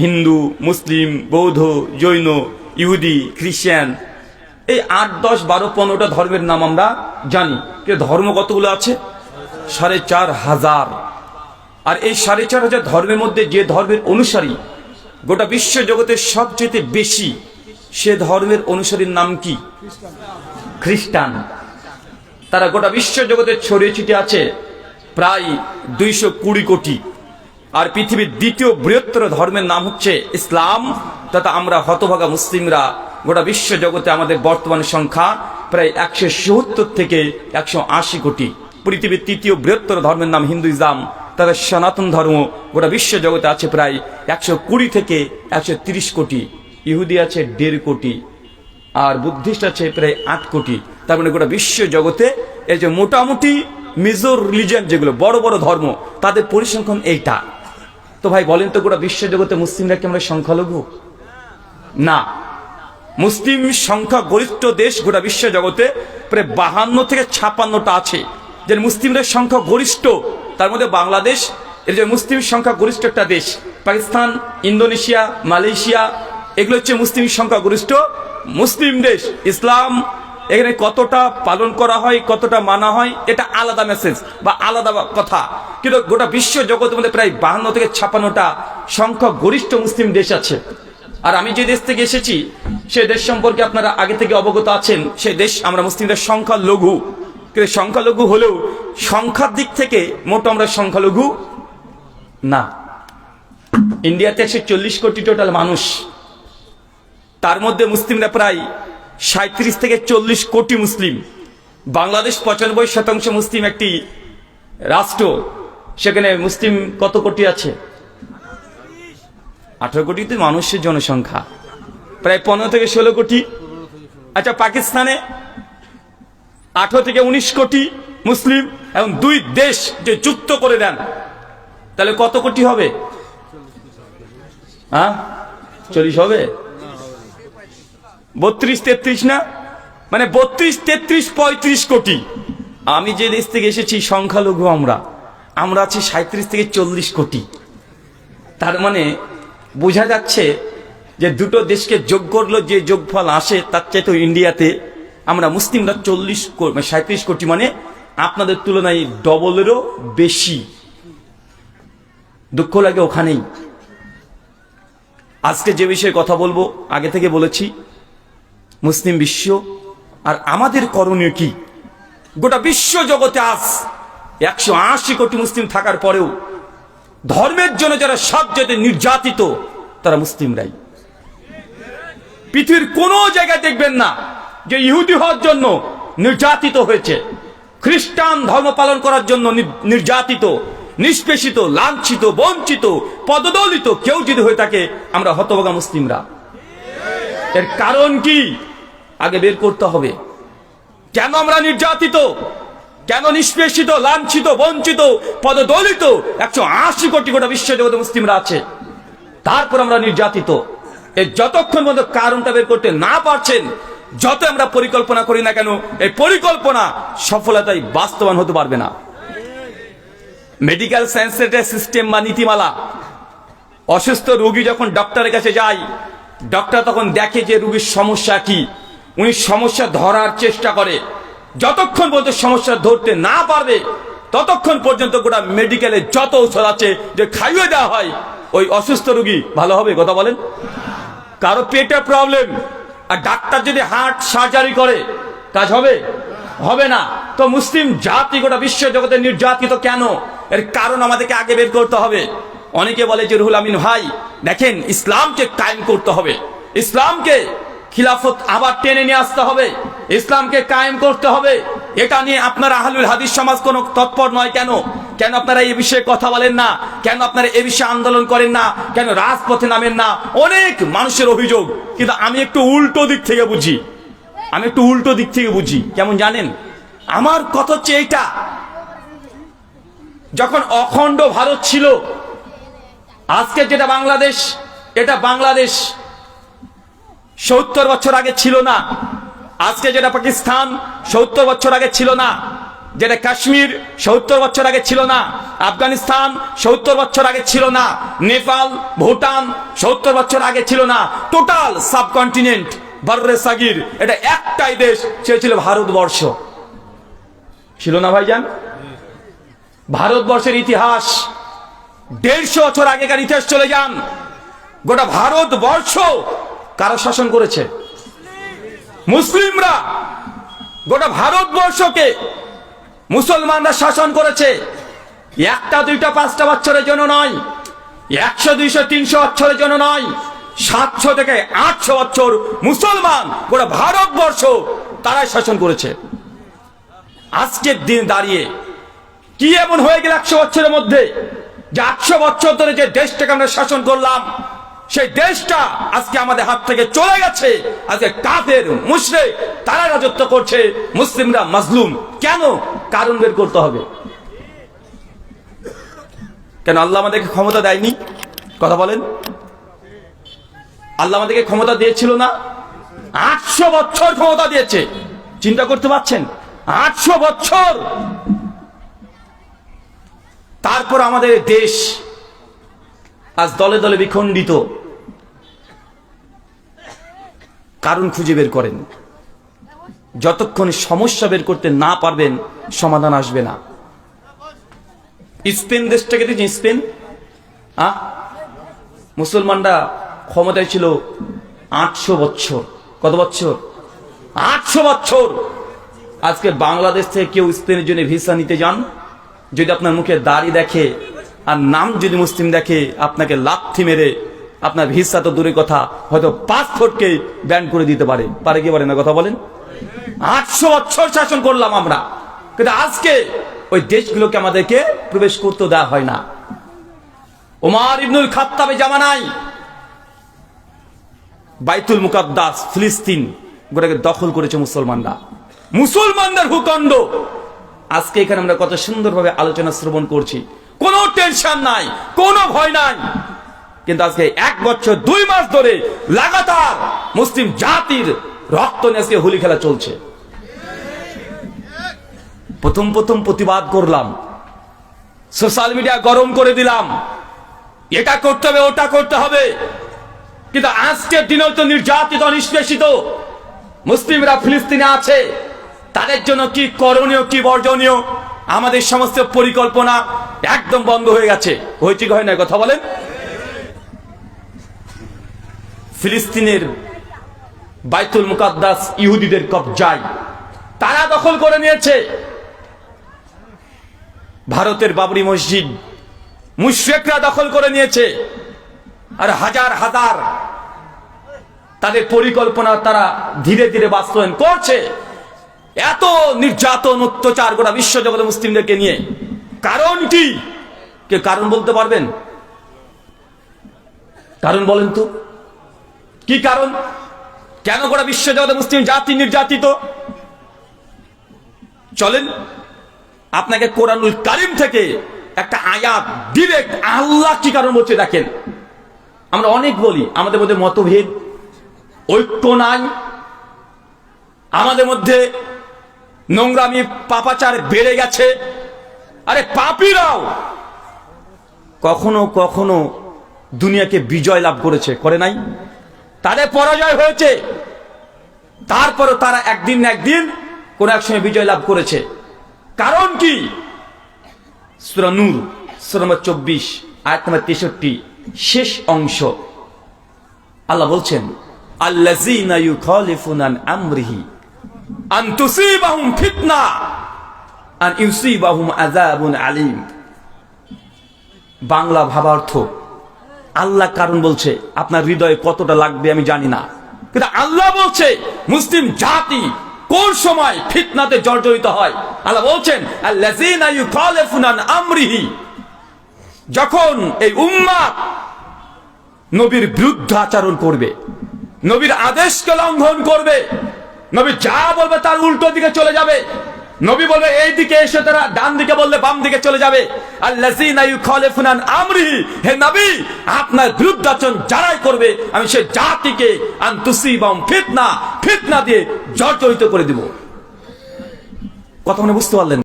হিন্দু, মুসলিম, বৌদ্ধ, জৈন, ইহুদি, খ্রিস্টান, এই 8, 10, 12, 15টা ধর্মের নাম আমরা জানি। কিন্তু ধর্ম কতগুলো আছে? 4,500। আর এই 4,500 ধর্মের মধ্যে যে ধর্মের অনুসারী গোটা বিশ্ব জগতের সবচেয়ে বেশি, সে ধর্মের অনুসারীর নাম কি? খ্রিস্টান। তারা গোটা বিশ্ব জগতে ছড়িয়ে ছিটিয়ে আছে প্রায় 220 কোটি। আর পৃথিবীর দ্বিতীয় বৃহত্তর ধর্মের নাম হচ্ছে ইসলাম, তথা আমরা হতভাগা মুসলিমরা গোটা বিশ্ব জগতে আমাদের বর্তমান সংখ্যা প্রায় 170 থেকে 180 কোটি। পৃথিবীর তৃতীয় বৃহত্তর ধর্মের নাম হিন্দুইজম, তথা সনাতন ধর্ম গোটা বিশ্ব জগতে আছে প্রায় 120 থেকে 130 কোটি। ইহুদি আছে 1.5 কোটি, আর বুদ্ধিস্ট আছে প্রায় 8 কোটি। তার মানে গোটা বিশ্ব জগতে এই যে মোটামুটি মেজর রিলিজিয়ন যেগুলো বড় বড় ধর্ম, তাদের পরিসংখ্যান এইটা। তো ভাই বলেন তো, গোটা বিশ্ব জগতে মুসলিমরা কি আমরা সংখ্যালঘু? না। মুসলিম সংখ্যা গরিষ্ঠ দেশ গোটা বিশ্ব জগতে প্রায় 52 থেকে 56টা আছে, যে মুসলিমদের সংখ্যা গরিষ্ঠ। তার মধ্যে বাংলাদেশ এর যে মুসলিম সংখ্যা গরিষ্ঠ একটা দেশ। পাকিস্তান, ইন্দোনেশিয়া, মালয়েশিয়া, এগুলো হচ্ছে মুসলিম সংখ্যা গরিষ্ঠ মুসলিম দেশ। ইসলাম এখানে কতটা পালন করা হয়, কতটা মানা হয়, এটা আলাদা মেসেজ বা আলাদা কথা। কিন্তু গোটা বিশ্ব জগতের মধ্যে প্রায় 52 থেকে 56টা সংখ্যা গরিষ্ঠ মুসলিম দেশ আছে। আর আমি যে দেশ থেকে এসেছি সেই দেশ সম্পর্কে আপনারা আগে থেকে অবগত আছেন। সেই দেশ আমরা মুসলিমদের সংখ্যা লঘু, কিন্তু সংখ্যালঘু হলেও সংখ্যার দিক থেকে মোটো আমরা সংখ্যালঘু না। ইন্ডিয়াতে 140 কোটি টোটাল মানুষ, তার মধ্যে মুসলিমরা প্রায় 37 থেকে 40 কোটি মুসলিম। বাংলাদেশ 95% মুসলিম একটি রাষ্ট্র, সেখানে মুসলিম কত কোটি আছে? 18 কোটিতে মানুষের জনসংখ্যা প্রায় 15 থেকে 16 কোটি। আচ্ছা, পাকিস্তানে 18 থেকে 19 কোটি মুসলিম, এবং 2 দেশ যে যুক্ত করে দেন, তাহলে কত কোটি হবে? 40 হবে? 32, 33 না? মানে 32, 33, 35 কোটি। আমি যে দেশ থেকে এসেছি সংখ্যালঘু আমরা আছি 37 থেকে 40 কোটি। তার মানে বোঝা যাচ্ছে যে দুটো দেশকে যোগ করলো যে যোগফল আসে, তার চাইতে ইন্ডিয়াতে আমরা মুসলিমরা 37 কোটি, মানে আপনাদের তুলনায় ডবলেরও বেশি। দুঃখ লাগে ওখানেই। আজকে যে বিষয়ে কথা বলবো আগে থেকে বলেছি, মুসলিম বিশ্ব আর আমাদের করণীয় কি। গোটা বিশ্ব জগতে আজ 180 কোটি মুসলিম থাকার পরেও ধর্মের জন্য যারা সবচেয়ে নির্যাতিত, তারা মুসলিমরাই। পৃথিবীর কোনো জায়গায় দেখবেন না যে ইহুদি হওয়ার জন্য নির্যাতিত হয়েছে, খ্রিস্টান ধর্ম পালন করার জন্য নির্যাতিত, নিষ্পেষিত, লাঞ্ছিত, বঞ্চিত, পদদলিত কেউ যদি হয়ে থাকে, আমরা হতভাগা মুসলিমরা। এর কারণ কি আগে বের করতে হবে। কেন আমরা নির্যাতিত, কেন নিষ্পেষিত, লাঞ্ছিত, বঞ্চিত, পদদলিত 180 কোটি গোটা বিশ্ব জগতে মুসলিমরা আছে, তারপর আমরা নির্যাতিত। এই যতক্ষণ পর্যন্ত কারণটা বের করতে না পারছেন, যত আমরা পরিকল্পনা করি না কেন, এই পরিকল্পনা সফলতায় বাস্তবায়ন হতে পারবে না। মেডিকেল সায়েন্সের সিস্টেম বা নীতিমালা, অসুস্থ রোগী যখন ডক্টরের কাছে যায়, ডক্টর তখন দেখে যে রোগীর সমস্যা কি, উনি সমস্যা ধরার চেষ্টা করে। যতক্ষণ পর্যন্ত সমস্যা ধরতে না পারবে, ততক্ষণ পর্যন্ত গোটা মেডিকেলে যত ঔষধ আছে যে খাইয়ে দেওয়া হয়, ওই অসুস্থ রোগী ভালো হবে? কথা বলেন। কারো পেটে প্রবলেম, আর ডাক্তার যদি হার্ট সার্জারি করে, কাজ হবে? হবে না। তো মুসলিম জাতি গোটা বিশ্ব জগতে নির্যাতিত কেন? এর কারণ আমাদেরকে আগে বের করতে হবে। অনেকে বলে যে রুহুল আমিন ভাই দেখেন, ইসলামকে কায়েম করতে হবে, ইসলামকে খিলাফত আবার টেনে নিয়ে আসতে হবে, ইসলামকে কায়েম করতে হবে। এটা নিয়ে আপনারা আহলুল হাদিস সমাজ কোনো তৎপর নয় কেন? কেন আপনারা এই বিষয়ে কথা বলেন না? কেন আপনারা এই বিষয়ে আন্দোলন করেন না? কেন রাজপথে নামেন না? অনেক মানুষের অভিযোগ, কিন্তু আমি একটু উল্টো দিক থেকে বুঝি। কেমন জানেন? আমার কথা হচ্ছে এইটা, যখন অখণ্ড ভারত ছিল, আজকে যেটা বাংলাদেশ, এটা বাংলাদেশ 70 বছর আগে ছিল না। আজকে যেটা পাকিস্তান 70 বছর আগে ছিল না। যেটা কাশ্মীর 70 বছর আগে ছিল না, আফগানিস্তান 70 বছর আগে ছিল না, নেপাল ভুটান 70 বছর আগে ছিল না, টোটাল সাবকন্টিনেন্ট বাররে সাগির এটা একটাই দেশ, সে ছিল ভারতবর্ষ। ছিল না ভাইজান? ভারতবর্ষের ইতিহাস 150 বছর আগেকার ইতিহাস চলে যান, গোটা ভারতবর্ষ কারা শাসন করেছে? মুসলিমরা। গোটা ভারতবর্ষকে মুসলমানরা শাসন করেছে। একটা দুইটা 5টা বছরের জন্য নয়, 100 200 300 বছরের জন্য নয়, 700 থেকে 800 বছর মুসলমান গোটা ভারতবর্ষ তারাই শাসন করেছে। আজকের দিন দাঁড়িয়ে কি এমন হয়ে গেল 100 বছরের মধ্যে যে 800 বছর ধরে যে দেশটাকে আমরা শাসন করলাম, সেই দেশটা আজকে আমাদের হাত থেকে চলে গেছে। আজকে কাফের মুশরিক তারা রাজত্ব করছে, মুসলিমরা মাজলুম। কেন? কারণ বের করতে হবে। কেন আল্লাহ আমাদেরকে ক্ষমতা দেয়নি? কথা বলেন। আল্লাহ আমাদেরকে ক্ষমতা দিয়েছিল না? 800 বছর ক্ষমতা দিয়েছে। চিন্তা করতে পারছেন? 800 বছর। তারপর আমাদের দেশ আজ দলে দলে বিখণ্ডিত। কারণ খুঁজে বের করেন। যতক্ষণ সমস্যা বের করতে না পারবেন সমাধান আসবে না। স্পেন দেশটাকে দেখছেন? স্পেন মুসলমানরা ক্ষমতায় ছিল 800 বছর। কত বছর? 800 বছর। আজকে বাংলাদেশ থেকে কেউ স্পেনের জন্য ভিসা নিতে যান, যদি আপনার মুখে দাড়ি দেখে আর নাম যদি মুসলিম দেখে, আপনাকে লাথি মেরে আপনার ভিসা তো দূরের কথা, হয়তো পাসপোর্টকে ব্যান করে দিতে পারে। পারে কি পারে না? কথা বলেন। 800 বছর শাসন করলাম আমরা, কিন্তু আজকে ওই দেশগুলোকে আমাদেরকে প্রবেশ করতে দেওয়া হয় না। ওমর ইবনুল খাত্তাবের জামানায় বাইতুল মুকাদ্দাস ফিলিস্তিন গোটাকে দখল করেছে মুসলমানরা, মুসলমানদের ভূখণ্ড। আজকে এখানে আমরা কত সুন্দরভাবে আলোচনা শ্রবণ করছি, কোনো টেনশন নাই, কোনো ভয় নাই। কিন্তু আজকে 1 বছর 2 মাস ধরে লাগাতার মুসলিম জাতির রক্ত নিয়ে আজকে হোলি খেলা চলছে। প্রথম প্রতিবাদ করলাম, সোশ্যাল মিডিয়া গরম করে দিলাম, এটা করতে হবে ওটা করতে হবে। কিন্তু আজকের দিনেও তো নির্যাতিত নিষ্পেষিত মুসলিমরা ফিলিস্তিনে আছে, তাদের জন্য কি করণীয় কি বর্জনীয় আমাদের সমস্ত পরিকল্পনা একদম বন্ধ হয়ে গেছে। হয়েছে কি হয় না? কথা বলেন। ফিলিস্তিনের বাইতুল মুকাদ্দাস ইহুদিদের কবজায়, তারা দখল করে নিয়েছে। ভারতের বাবরি মসজিদ মুশরিকরা দখল করে নিয়েছে। আর হাজার হাজার তাদের পরিকল্পনা তারা ধীরে ধীরে বাস্তবায়ন করছে। এত নির্যাতন অত্যাচার গোটা বিশ্বজগতে মুসলিমদেরকে নিয়ে। কারণ কি? কে কারণ বলতে পারবেন? কারণ বলেন তো, কি কারণ? কেন গোটা বিশ্বজগতে মুসলিম জাতি নির্যাতিত? চলেন আপনাকে কোরআনুল কারীম থেকে একটা আয়াত ডিরেক্ট আল্লাহ কি কারণ বলছে দেখেন। আমরা অনেক বলি আমাদের মধ্যে মতভেদ, ঐক্য নাই, আমাদের মধ্যে নোংরামি পাপাচার বেড়ে গেছে। আরে পাপীরাও কখনো কখনো দুনিয়াকে বিজয় লাভ করেছে, করে নাই? তাদের পরাজয় হয়েছে, তারপরও তারা একদিন না একদিন কোন এক সময় বিজয় লাভ করেছে। কারণ কি? সূরা নূর সূরা নম্বর 24 আয়াত নম্বর 63 শেষ অংশ আল্লাহ বলছেন, আল্লাযীনা ইউখালিফুনা আন আমরিহি আন তুসিবাহুম ফিতনা আন ইউসিবাহুম আযাবুন আলীম। বাংলা ভাবার্থ, আল্লাহ কারণ বলছে, আপনার হৃদয়ে কতটা লাগবে আমি জানি না, কিন্তু আল্লাহ বলছে মুসলিম জাতি কোন সময় ফিতনাতে জর্জরিত হয়। আল্লাহ বলছেন আল্লাযীনা ইউখালিফুনা আন আমরিহি, যখন এই উম্মাহ নবীর বিরুদ্ধে আচরণ করবে, নবীর আদেশকে লঙ্ঘন করবে, নবী যা বলবে তার উল্টো দিকে চলে যাবে, নবী বলবে এই দিকে এসে তারা ডান দিকে বললে বাম দিকে চলে যাবে। আল্লাযীনা ইউখালিফুনা আন আমরিহি, হে নবী আপনার বিরুদ্ধে আচরণ যারাই করবে আমি সেই জাতিকে আন তুসিবাহুম ফিতনা, ফিতনা দিয়ে জর্জরিত করে দিব। কথা মনে বুঝতে পারলেন?